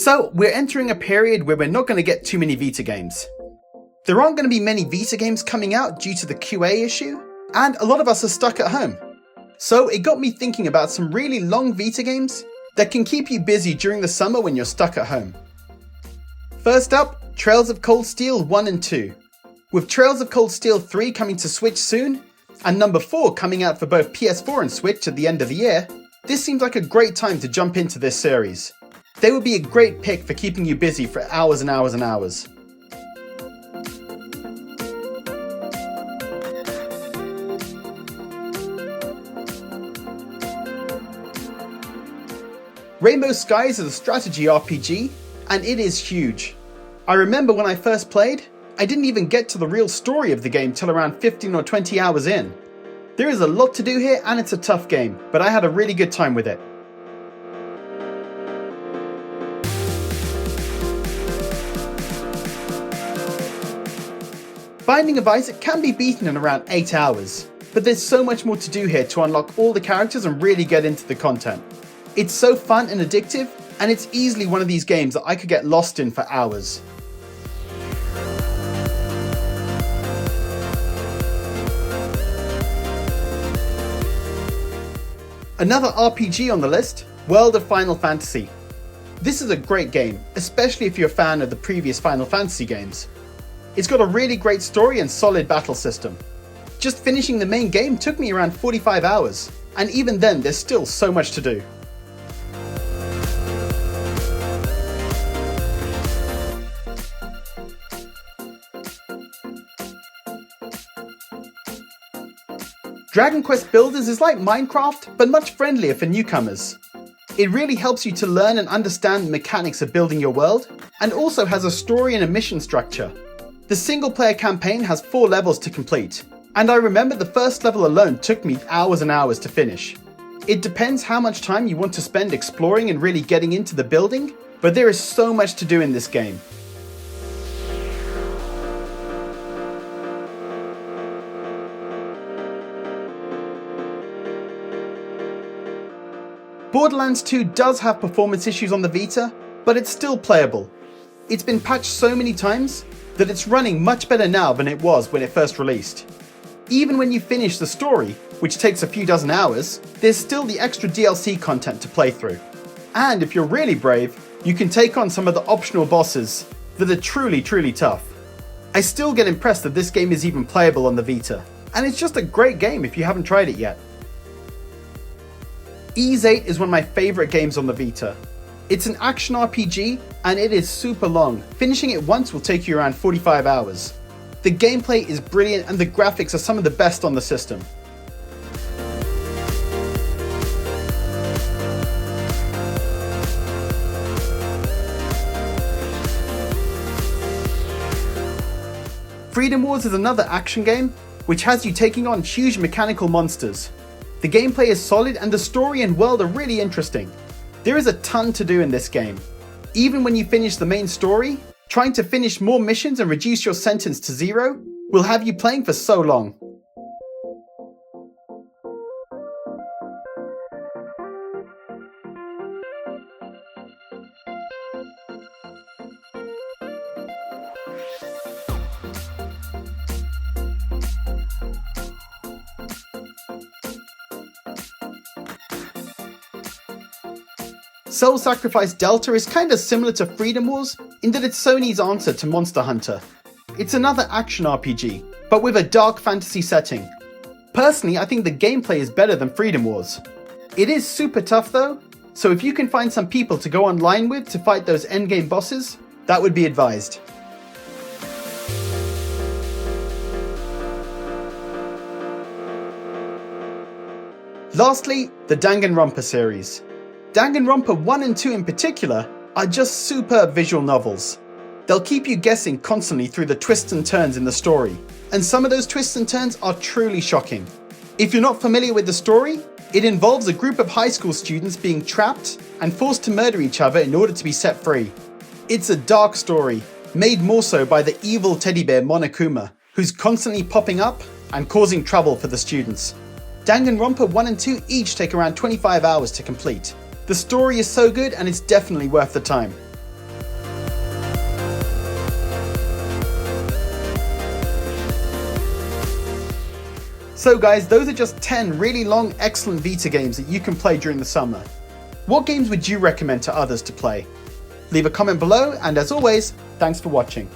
So we're entering a period where we're not going to get too many Vita games. There aren't going to be many Vita games coming out due to the QA issue, and a lot of us are stuck at home. So it got me thinking about some really long Vita games that can keep you busy during the summer when you're stuck at home. First up, Trails of Cold Steel 1 and 2. With Trails of Cold Steel 3 coming to Switch soon, and number 4 coming out for both PS4 and Switch at the end of the year, this seems like a great time to jump into this series. They would be a great pick for keeping you busy for hours and hours and hours. Rainbow Skies is a strategy RPG, and it is huge. I remember when I first played, I didn't even get to the real story of the game till around 15 or 20 hours in. There is a lot to do here and it's a tough game, but I had a really good time with it. Binding of Isaac can be beaten in around 8 hours, but there's so much more to do here to unlock all the characters and really get into the content. It's so fun and addictive, and it's easily one of these games that I could get lost in for hours. Another RPG on the list, World of Final Fantasy. This is a great game, especially if you're a fan of the previous Final Fantasy games. It's got a really great story and solid battle system. Just finishing the main game took me around 45 hours, and even then there's still so much to do. Dragon Quest Builders is like Minecraft, but much friendlier for newcomers. It really helps you to learn and understand the mechanics of building your world, and also has a story and a mission structure. The single player campaign has 4 levels to complete, and I remember the first level alone took me hours and hours to finish. It depends how much time you want to spend exploring and really getting into the building, but there is so much to do in this game. Borderlands 2 does have performance issues on the Vita, but it's still playable. It's been patched so many times that it's running much better now than it was when it first released. Even when you finish the story, which takes a few dozen hours, there's still the extra DLC content to play through. And if you're really brave, you can take on some of the optional bosses that are truly tough. I still get impressed that this game is even playable on the Vita, and it's just a great game if you haven't tried it yet. VIII is one of my favourite games on the Vita. It's an action RPG and it is super long. Finishing it once will take you around 45 hours. The gameplay is brilliant and the graphics are some of the best on the system. Freedom Wars is another action game which has you taking on huge mechanical monsters. The gameplay is solid and the story and world are really interesting. There is a ton to do in this game. Even when you finish the main story, trying to finish more missions and reduce your sentence to 0 will have you playing for so long. Soul Sacrifice Delta is kinda similar to Freedom Wars in that it's Sony's answer to Monster Hunter. It's another action RPG, but with a dark fantasy setting. Personally, I think the gameplay is better than Freedom Wars. It is super tough though, so if you can find some people to go online with to fight those endgame bosses, that would be advised. Lastly, the Danganronpa series. Danganronpa 1 and 2 in particular are just superb visual novels. They'll keep you guessing constantly through the twists and turns in the story, and some of those twists and turns are truly shocking. If you're not familiar with the story, it involves a group of high school students being trapped and forced to murder each other in order to be set free. It's a dark story, made more so by the evil teddy bear Monokuma, who's constantly popping up and causing trouble for the students. Danganronpa 1 and 2 each take around 25 hours to complete. The story is so good and it's definitely worth the time. So guys, those are just 10 really long, excellent Vita games that you can play during the summer. What games would you recommend to others to play? Leave a comment below, and as always, thanks for watching.